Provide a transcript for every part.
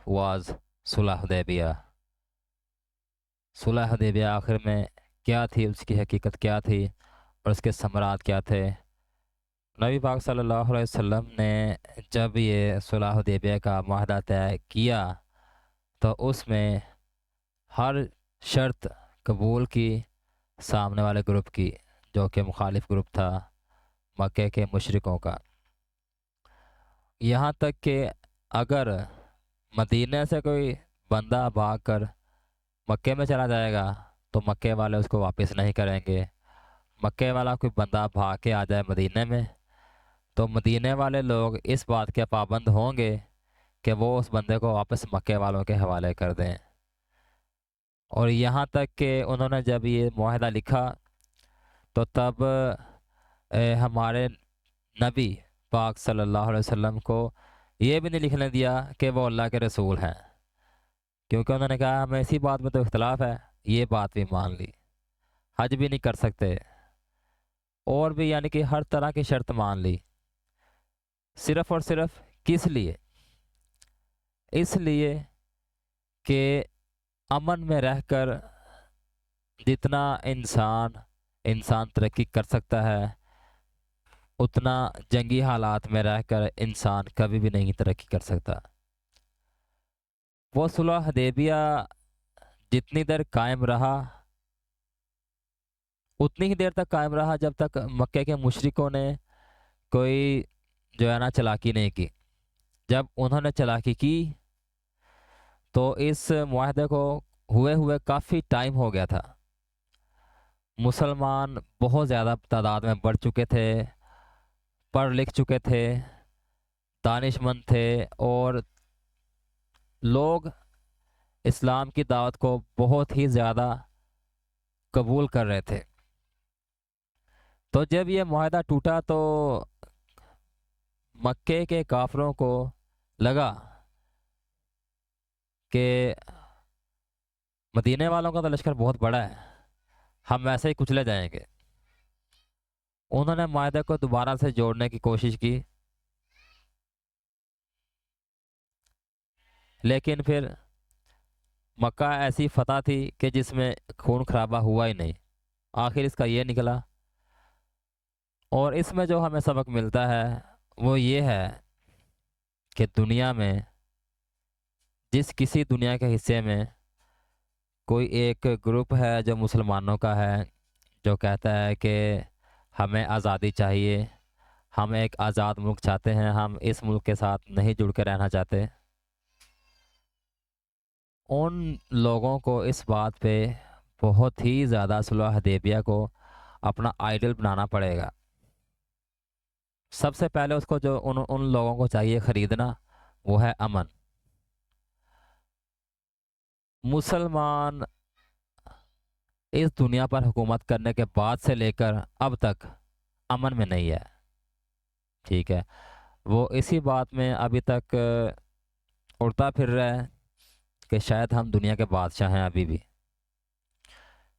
Was صلح حدیبیہ. صلح حدیبیہ آخر میں کیا تھی، اس کی حقیقت کیا تھی اور اس کے ثمرات کیا تھے؟ نبی پاک صلی اللہ علیہ وسلم نے جب یہ صلح حدیبیہ کا معاہدہ طے کیا تو اس میں ہر شرط قبول کی سامنے والے گروپ کی، جو کہ مخالف گروپ تھا مکے کے مشرکوں کا. یہاں تک کہ اگر مدینہ سے کوئی بندہ بھاگ کر مکے میں چلا جائے گا تو مکے والے اس کو واپس نہیں کریں گے. مکے والا کوئی بندہ بھاگ کے آ جائے مدینہ میں تو مدینہ والے لوگ اس بات کے پابند ہوں گے کہ وہ اس بندے کو واپس مکے والوں کے حوالے کر دیں. اور یہاں تک کہ انہوں نے جب یہ معاہدہ لکھا تو تب ہمارے نبی پاک صلی اللہ علیہ وسلم کو یہ بھی نہیں لکھنے دیا کہ وہ اللہ کے رسول ہیں، کیونکہ انہوں نے کہا ہمیں اسی بات میں تو اختلاف ہے. یہ بات بھی مان لی. حج بھی نہیں کر سکتے، اور بھی یعنی کہ ہر طرح کی شرط مان لی. صرف اور صرف کس لیے؟ اس لیے کہ امن میں رہ کر جتنا انسان ترقی کر سکتا ہے اتنا جنگی حالات میں رہ کر انسان کبھی بھی نہیں ترقی کر سکتا. وہ صلح حدیبیہ جتنی دیر قائم رہا اتنی ہی دیر تک قائم رہا جب تک مکے کے مشرکوں نے کوئی جو ہے نا چالاکی نہیں کی. جب انہوں نے چالاکی کی تو اس معاہدے کو ہوئے کافی ٹائم ہو گیا تھا. مسلمان بہت زیادہ تعداد میں بڑھ چکے تھے، پڑھ لکھ چکے تھے، دانش مند تھے، اور لوگ اسلام کی دعوت کو بہت ہی زیادہ قبول کر رہے تھے. تو جب یہ معاہدہ ٹوٹا تو مکے کے کافروں کو لگا کہ مدینے والوں کا تو لشکر بہت بڑا ہے، ہم ایسے ہی کچلے جائیں گے. انہوں نے معاہدے کو دوبارہ سے جوڑنے کی کوشش کی، لیکن پھر مکہ ایسی فتح تھی کہ جس میں خون خرابہ ہوا ہی نہیں. آخر اس کا یہ نکلا. اور اس میں جو ہمیں سبق ملتا ہے وہ یہ ہے کہ دنیا میں جس کسی دنیا کے حصے میں کوئی ایک گروپ ہے جو مسلمانوں کا ہے، جو کہتا ہے کہ ہمیں آزادی چاہیے، ہم ایک آزاد ملک چاہتے ہیں، ہم اس ملک کے ساتھ نہیں جڑ کے رہنا چاہتے، ان لوگوں کو اس بات پہ بہت ہی زیادہ صلح حدیبیہ کو اپنا آئیڈل بنانا پڑے گا. سب سے پہلے اس کو جو ان لوگوں کو چاہیے خریدنا وہ ہے امن. مسلمان اس دنیا پر حکومت کرنے کے بعد سے لے کر اب تک امن میں نہیں ہے. ٹھیک ہے، وہ اسی بات میں ابھی تک اڑتا پھر رہا ہے کہ شاید ہم دنیا کے بادشاہ ہیں ابھی بھی.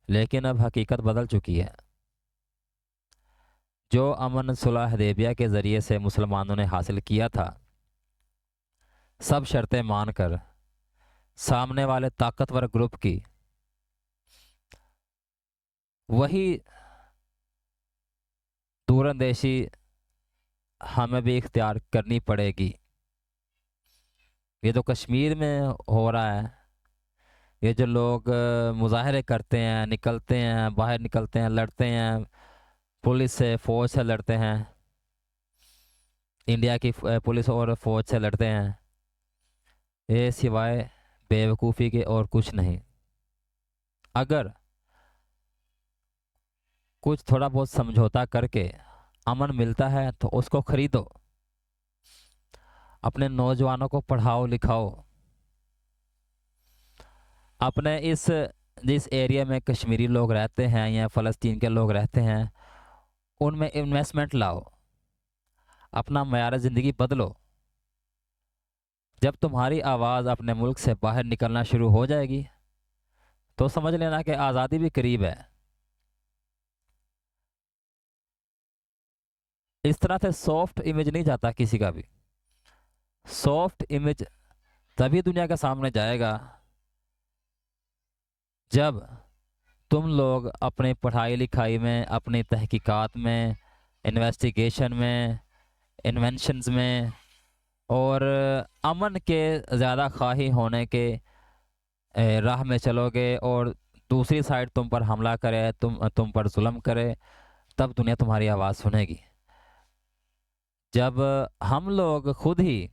لیکن اب حقیقت بدل چکی ہے. جو امن صلح حدیبیہ کے ذریعے سے مسلمانوں نے حاصل کیا تھا، سب شرطیں مان کر سامنے والے طاقتور گروپ کی، وہی دور اندیشی ہمیں بھی اختیار کرنی پڑے گی. یہ تو کشمیر میں ہو رہا ہے، یہ جو لوگ مظاہرے کرتے ہیں، نکلتے ہیں، باہر نکلتے ہیں، لڑتے ہیں، پولیس سے فوج سے لڑتے ہیں، انڈیا کی پولیس اور فوج سے لڑتے ہیں، یہ سوائے بے وقوفی کے اور کچھ نہیں. اگر کچھ تھوڑا بہت سمجھوتا کر کے امن ملتا ہے تو اس کو خریدو، اپنے نوجوانوں کو پڑھاؤ لکھاؤ. اپنے جس ایریا میں کشمیری لوگ رہتے ہیں یا فلسطین کے لوگ رہتے ہیں ان میں انویسٹمنٹ لاؤ، اپنا معیار زندگی بدلو. جب تمہاری آواز اپنے ملک سے باہر نکلنا شروع ہو جائے گی تو سمجھ لینا کہ آزادی بھی قریب ہے. اس طرح سے سافٹ امیج نہیں جاتا کسی کا بھی. سافٹ امیج تبھی دنیا کے سامنے جائے گا جب تم لوگ اپنی پڑھائی لکھائی میں، اپنی تحقیقات میں، انویسٹیگیشن میں، انوینشنز میں، اور امن کے زیادہ خواہی ہونے کے راہ میں چلو گے، اور دوسری سائڈ تم پر حملہ کرے، تم پر ظلم کرے، تب دنیا تمہاری آواز سنے گی۔ جب ہم لوگ خود ہی،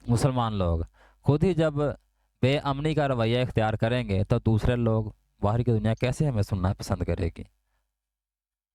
مسلمان لوگ خود ہی جب بے امنی کا رویہ اختیار کریں گے، تو دوسرے لوگ، باہر کی دنیا کیسے ہمیں سننا پسند کرے گی؟